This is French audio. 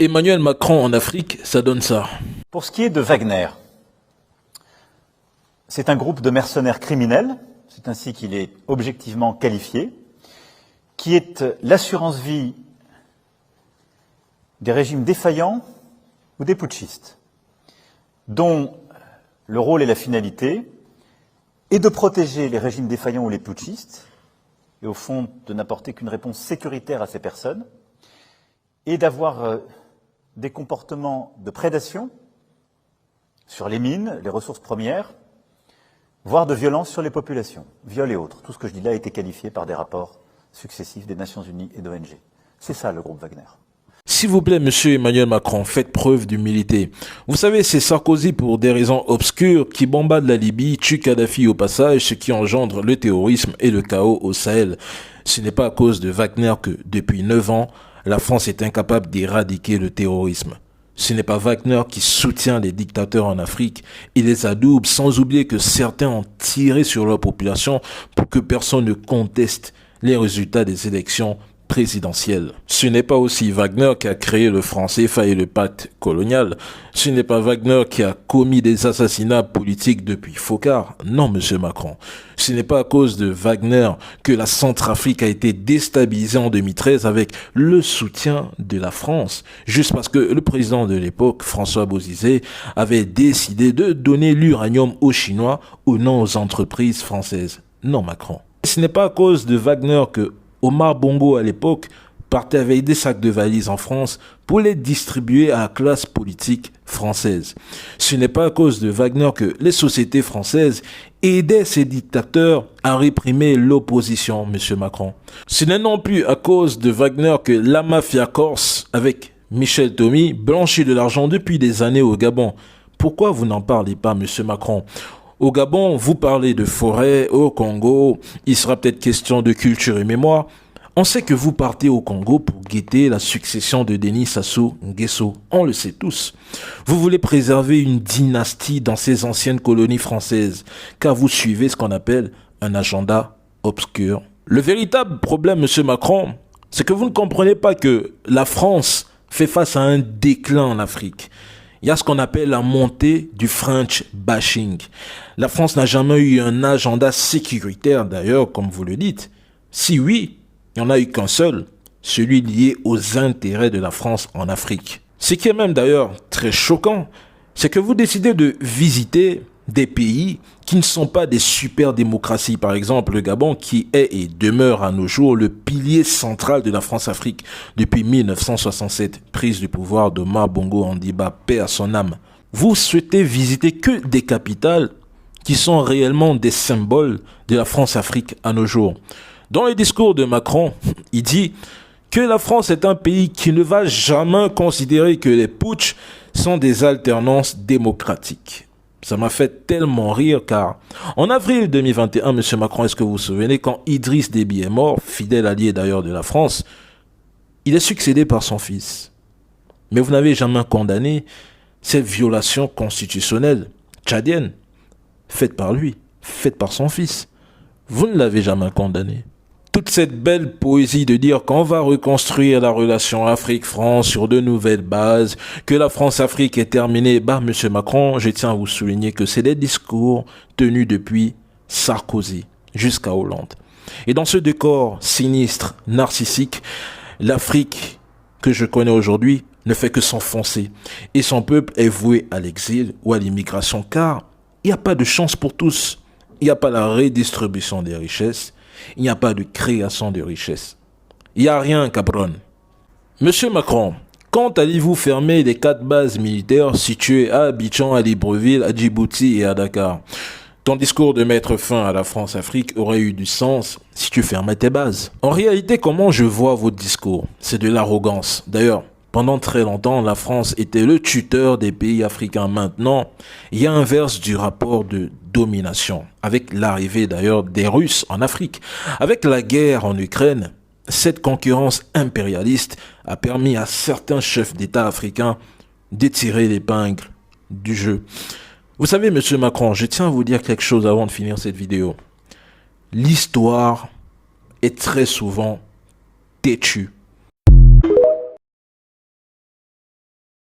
Emmanuel Macron en Afrique, ça donne ça. Pour ce qui est de Wagner, c'est un groupe de mercenaires criminels, c'est ainsi qu'il est objectivement qualifié, qui est l'assurance vie des régimes défaillants ou des putschistes, dont le rôle et la finalité est de protéger les régimes défaillants ou les putschistes, et au fond de n'apporter qu'une réponse sécuritaire à ces personnes, et d'avoir des comportements de prédation sur les mines, les ressources premières, voire de violence sur les populations, viol et autres. Tout ce que je dis là a été qualifié par des rapports successifs des Nations Unies et d'ONG. C'est ça le groupe Wagner. S'il vous plaît, monsieur Emmanuel Macron, faites preuve d'humilité. Vous savez, c'est Sarkozy, pour des raisons obscures, qui bombarde la Libye, tue Kadhafi au passage, ce qui engendre le terrorisme et le chaos au Sahel. Ce n'est pas à cause de Wagner que, depuis 9 ans, la France est incapable d'éradiquer le terrorisme. Ce n'est pas Wagner qui soutient les dictateurs en Afrique et les adoube, sans oublier que certains ont tiré sur leur population pour que personne ne conteste les résultats des élections présidentielle. Ce n'est pas aussi Wagner qui a créé le franc CFA et le pacte colonial. Ce n'est pas Wagner qui a commis des assassinats politiques depuis Focard. Non, monsieur Macron. Ce n'est pas à cause de Wagner que la Centrafrique a été déstabilisée en 2013 avec le soutien de la France. Juste parce que le président de l'époque, François Bozizé, avait décidé de donner l'uranium aux Chinois ou non aux entreprises françaises. Non, Macron. Ce n'est pas à cause de Wagner que Omar Bongo, à l'époque, partait avec des sacs de valises en France pour les distribuer à la classe politique française. Ce n'est pas à cause de Wagner que les sociétés françaises aidaient ces dictateurs à réprimer l'opposition, monsieur Macron. Ce n'est non plus à cause de Wagner que la mafia corse, avec Michel Thomy, blanchit de l'argent depuis des années au Gabon. Pourquoi vous n'en parlez pas, monsieur Macron ? Au Gabon, vous parlez de forêt, au Congo, il sera peut-être question de culture et mémoire. On sait que vous partez au Congo pour guetter la succession de Denis Sassou Nguesso. On le sait tous. Vous voulez préserver une dynastie dans ces anciennes colonies françaises, car vous suivez ce qu'on appelle un agenda obscur. Le véritable problème, monsieur Macron, c'est que vous ne comprenez pas que la France fait face à un déclin en Afrique. Il y a ce qu'on appelle la montée du French bashing. La France n'a jamais eu un agenda sécuritaire, d'ailleurs, comme vous le dites. Si oui, il n'y en a eu qu'un seul, celui lié aux intérêts de la France en Afrique. Ce qui est même d'ailleurs très choquant, c'est que vous décidez de visiter des pays qui ne sont pas des super démocraties. Par exemple, le Gabon, qui est et demeure à nos jours le pilier central de la France-Afrique depuis 1967, prise du pouvoir d'Omar Bongo Ondimba, paix à son âme. Vous souhaitez visiter que des capitales qui sont réellement des symboles de la France-Afrique à nos jours. Dans le discours de Macron, il dit que la France est un pays qui ne va jamais considérer que les putschs sont des alternances démocratiques. Ça m'a fait tellement rire car en avril 2021, M. Macron, est-ce que vous vous souvenez, quand Idriss Déby est mort, fidèle allié d'ailleurs de la France, il est succédé par son fils. Mais vous n'avez jamais condamné cette violation constitutionnelle tchadienne, faite par lui, faite par son fils. Vous ne l'avez jamais condamné. Toute cette belle poésie de dire qu'on va reconstruire la relation Afrique-France sur de nouvelles bases, que la France-Afrique est terminée, monsieur Macron, je tiens à vous souligner que c'est des discours tenus depuis Sarkozy jusqu'à Hollande. Et dans ce décor sinistre, narcissique, l'Afrique que je connais aujourd'hui ne fait que s'enfoncer. Et son peuple est voué à l'exil ou à l'immigration, car il n'y a pas de chance pour tous. Il n'y a pas la redistribution des richesses. Il n'y a pas de création de richesses. Il n'y a rien, cabron. Monsieur Macron, quand allez-vous fermer les 4 bases militaires situées à Abidjan, à Libreville, à Djibouti et à Dakar? Ton discours de mettre fin à la France-Afrique aurait eu du sens si tu fermais tes bases. En réalité, comment je vois votre discours? C'est de l'arrogance. D'ailleurs, pendant très longtemps, la France était le tuteur des pays africains. Maintenant, il y a inverse du rapport de domination. Avec l'arrivée d'ailleurs des Russes en Afrique. Avec la guerre en Ukraine, cette concurrence impérialiste a permis à certains chefs d'État africains d'étirer l'épingle du jeu. Vous savez, monsieur Macron, je tiens à vous dire quelque chose avant de finir cette vidéo. L'histoire est très souvent têtue.